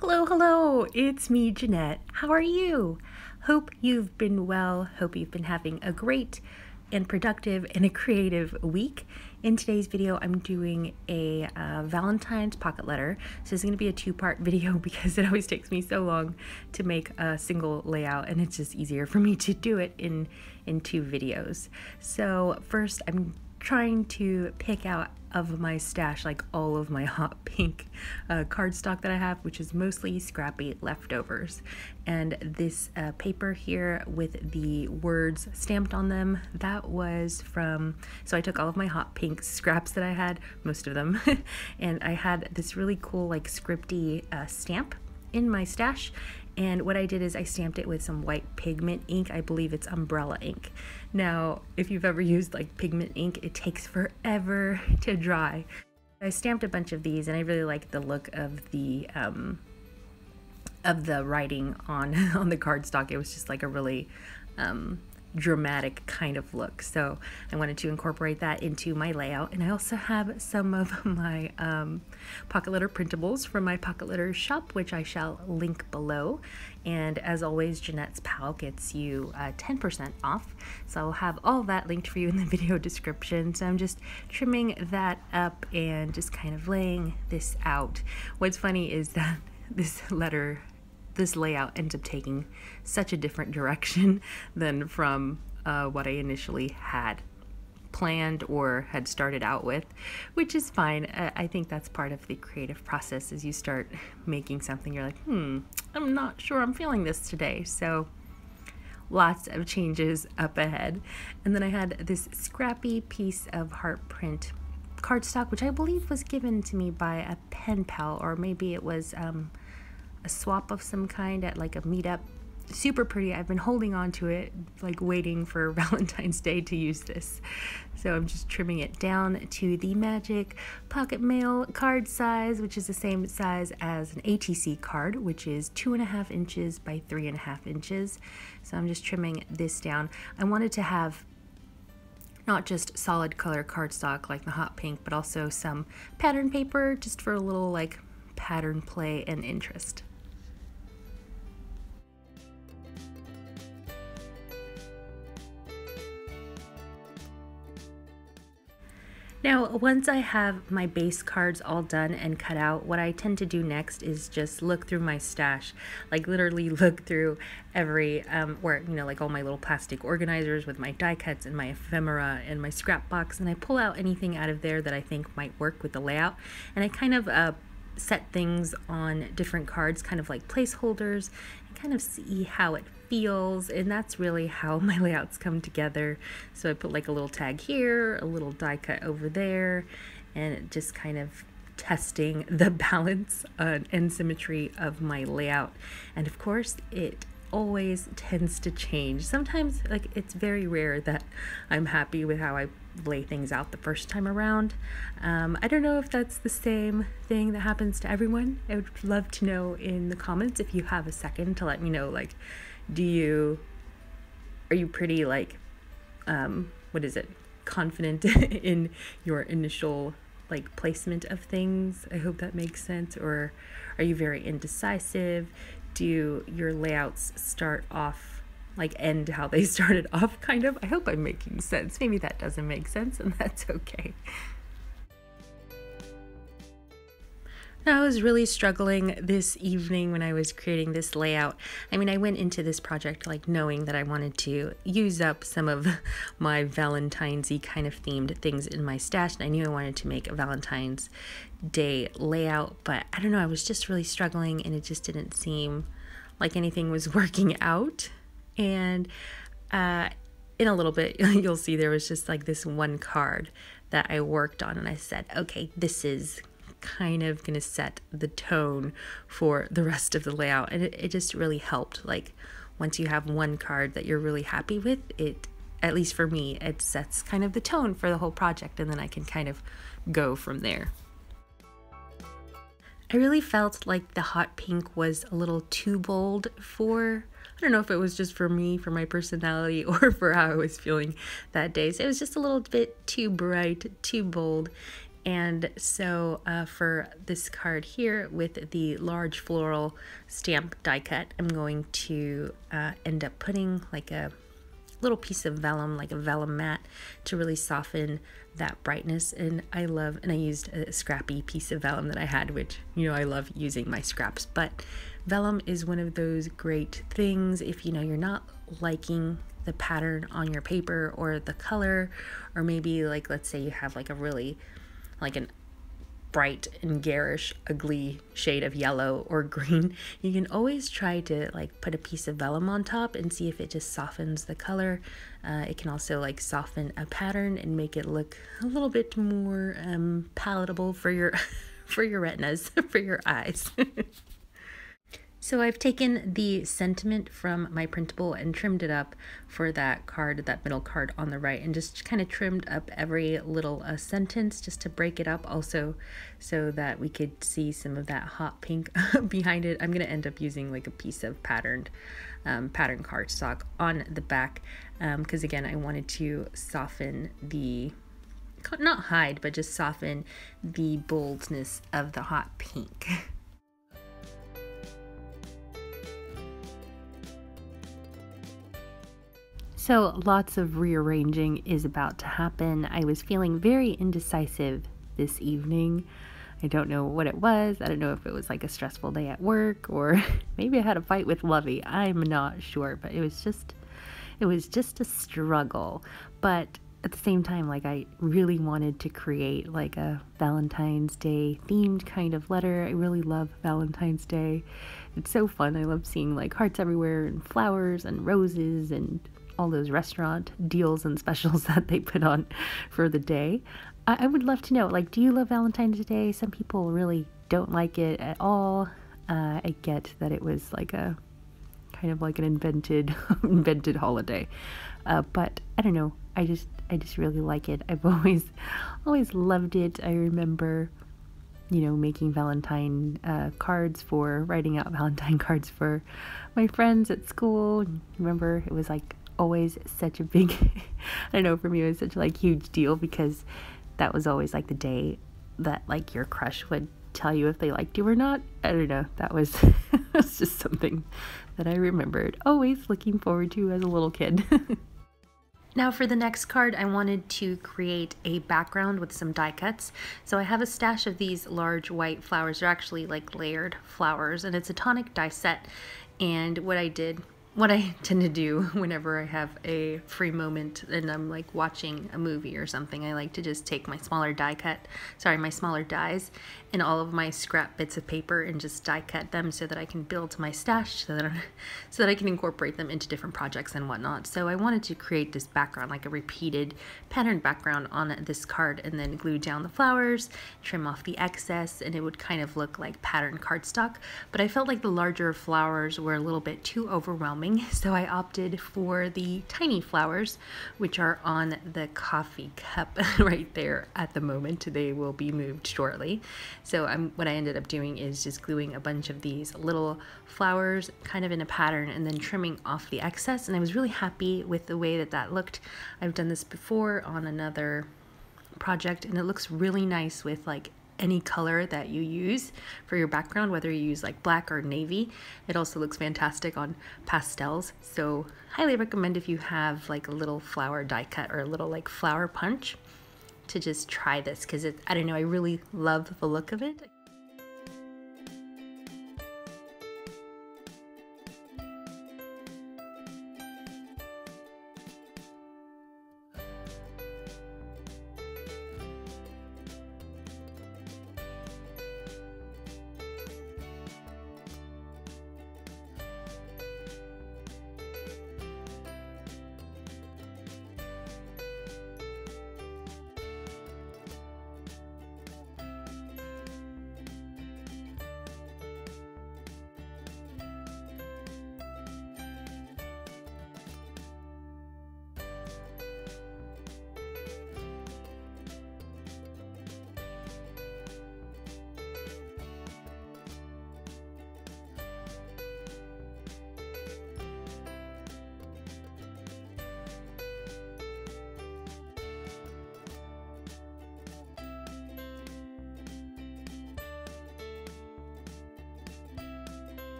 Hello, hello, it's me, Janette. How are you? Hope you've been well. Hope you've been having a great and productive and a creative week. In today's video, I'm doing a Valentine's pocket letter. So this is going to be a two-part video because it always takes me so long to make a single layout, and it's just easier for me to do it in two videos. So first, I'm trying to pick out of my stash like all of my hot pink cardstock that I have, which is mostly scrappy leftovers. And this paper here with the words stamped on them, that was from, so I took all of my hot pink scraps that I had, most of them, and I had this really cool like scripty stamp in my stash. And what I did is I stamped it with some white pigment ink. I believe it's umbrella ink. Now, if you've ever used like pigment ink, it takes forever to dry. I stamped a bunch of these and I really like the look of the writing on the cardstock. It was just like a really dramatic kind of look, so I wanted to incorporate that into my layout. And I also have some of my pocket letter printables from my pocket letter shop, which I shall link below. And as always, Janette's pal gets you 10% off, so I'll have all that linked for you in the video description. So I'm just trimming that up and just kind of laying this out. What's funny is that this layout ends up taking such a different direction than from what I initially had planned or had started out with, which is fine. I think that's part of the creative process. As you start making something, you're like, I'm not sure I'm feeling this today. So lots of changes up ahead. And then I had this scrappy piece of heart print cardstock, which I believe was given to me by a pen pal, or maybe it was a swap of some kind at like a meetup. Super pretty. I've been holding on to it, like waiting for Valentine's Day to use this. So I'm just trimming it down to the magic POCKETMAIL card size, which is the same size as an ATC card, which is 2.5 inches by 3.5 inches. So I'm just trimming this down. I wanted to have not just solid color cardstock like the hot pink, but also some pattern paper just for a little like pattern play and interest. Now, once I have my base cards all done and cut out, what I tend to do next is just look through my stash, like literally look through every, like all my little plastic organizers with my die cuts and my ephemera and my scrap box, and I pull out anything out of there that I think might work with the layout, and I kind of set things on different cards, kind of like placeholders, and kind of see how it feels. And that's really how my layouts come together. So I put like a little tag here, a little die cut over there, and just kind of testing the balance and symmetry of my layout. And of course, it always tends to change. Sometimes, like, it's very rare that I'm happy with how I lay things out the first time around. I don't know if that's the same thing that happens to everyone. I would love to know in the comments if you have a second to let me know, like, are you pretty like confident in your initial like placement of things? I hope that makes sense. Or are you very indecisive? Do your layouts start off like end how they started off, kind of? I hope I'm making sense. Maybe that doesn't make sense, and that's okay. Now, I was really struggling this evening when I was creating this layout. I mean, I went into this project like knowing that I wanted to use up some of my Valentine's-y kind of themed things in my stash, and I knew I wanted to make a Valentine's Day layout, but I don't know, I was just really struggling, and it just didn't seem like anything was working out. And in a little bit, you'll see there was just like this one card that I worked on, and I said, okay, this is kind of gonna set the tone for the rest of the layout. And it just really helped. Like, once you have one card that you're really happy with, it, at least for me, it sets kind of the tone for the whole project, and then I can kind of go from there. I really felt like the hot pink was a little too bold for, I don't know if it was just for me, for my personality, or for how I was feeling that day. So it was just a little bit too bright, too bold. And so for this card here with the large floral stamp die cut, I'm going to end up putting like a little piece of vellum, like a vellum mat, to really soften that brightness. And I used a scrappy piece of vellum that I had, which, you know, I love using my scraps, but vellum is one of those great things if, you know, you're not liking the pattern on your paper or the color, or maybe like, let's say you have like a really like an bright and garish ugly shade of yellow or green, you can always try to like put a piece of vellum on top and see if it just softens the color. It can also like soften a pattern and make it look a little bit more palatable for your for your retinas, for your eyes. So I've taken the sentiment from my printable and trimmed it up for that card, that middle card on the right, and just kind of trimmed up every little sentence just to break it up, also so that we could see some of that hot pink behind it. I'm going to end up using like a piece of pattern cardstock on the back because again, I wanted to soften the, not hide, but just soften the boldness of the hot pink. So lots of rearranging is about to happen. I was feeling very indecisive this evening. I don't know what it was. I don't know if it was like a stressful day at work or maybe I had a fight with Lovey. I'm not sure, but it was just a struggle. But at the same time, like I really wanted to create like a Valentine's Day themed kind of letter. I really love Valentine's Day. It's so fun. I love seeing like hearts everywhere and flowers and roses and all those restaurant deals and specials that they put on for the day. I would love to know, like, do you love Valentine's Day? Some people really don't like it at all. I get that it was like a kind of like an invented holiday, but I don't know. I just really like it. I've always loved it. I remember, you know, making Valentine cards writing out Valentine cards for my friends at school. Remember, it was like always such a big, I don't know, for me it was such a like huge deal because that was always like the day that like your crush would tell you if they liked you or not. I don't know, that was it's just something that I remembered always looking forward to as a little kid. Now for the next card, I wanted to create a background with some die cuts. So I have a stash of these large white flowers. They're actually like layered flowers, and it's a tonic die set. And what I tend to do whenever I have a free moment and I'm like watching a movie or something, I like to just take my smaller dies and all of my scrap bits of paper and just die cut them so that I can build my stash, so that I can incorporate them into different projects and whatnot. So I wanted to create this background, like a repeated pattern background on this card, and then glue down the flowers, trim off the excess, and it would kind of look like pattern cardstock. But I felt like the larger flowers were a little bit too overwhelming, so I opted for the tiny flowers, which are on the coffee cup right there at the moment. They will be moved shortly. So what I ended up doing is just gluing a bunch of these little flowers kind of in a pattern and then trimming off the excess, and I was really happy with the way that looked. I've done this before on another project and it looks really nice with like any color that you use for your background, whether you use like black or navy. It also looks fantastic on pastels, so highly recommend if you have like a little flower die cut or a little like flower punch to just try this, because I don't know, I really love the look of it.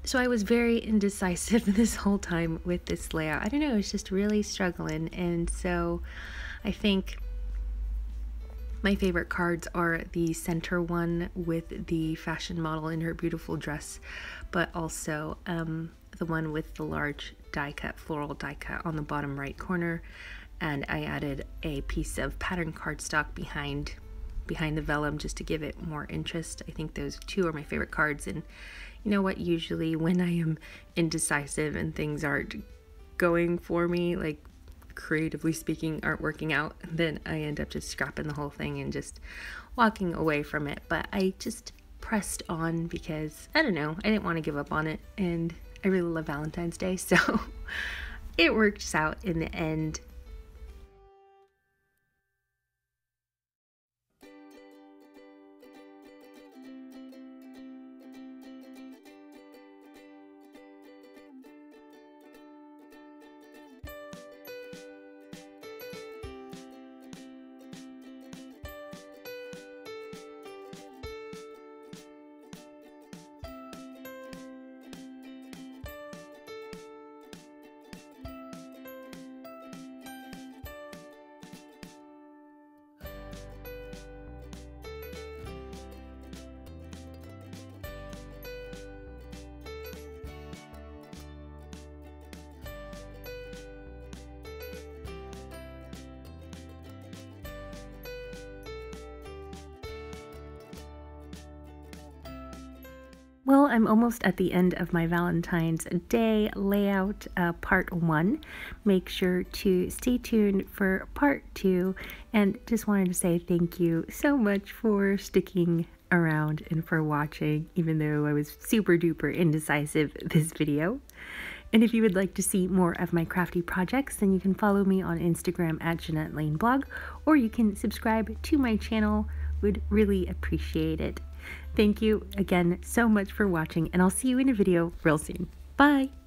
So I was very indecisive this whole time with this layout. I don't know, I was just really struggling. And so I think my favorite cards are the center one with the fashion model in her beautiful dress, but also the one with the large die cut, floral die cut on the bottom right corner. And I added a piece of pattern cardstock behind the vellum just to give it more interest. I think those two are my favorite cards. And you know what, usually when I am indecisive and things aren't going for me, like creatively speaking, aren't working out, then I end up just scrapping the whole thing and just walking away from it. But I just pressed on because, I don't know, I didn't want to give up on it, and I really love Valentine's Day, so it worked out in the end. Well, I'm almost at the end of my Valentine's Day layout, part 1. Make sure to stay tuned for part 2, and just wanted to say thank you so much for sticking around and for watching, even though I was super duper indecisive this video. And if you would like to see more of my crafty projects, then you can follow me on Instagram at Janette Lane Blog, or you can subscribe to my channel. Would really appreciate it. Thank you again so much for watching, and I'll see you in a video real soon. Bye!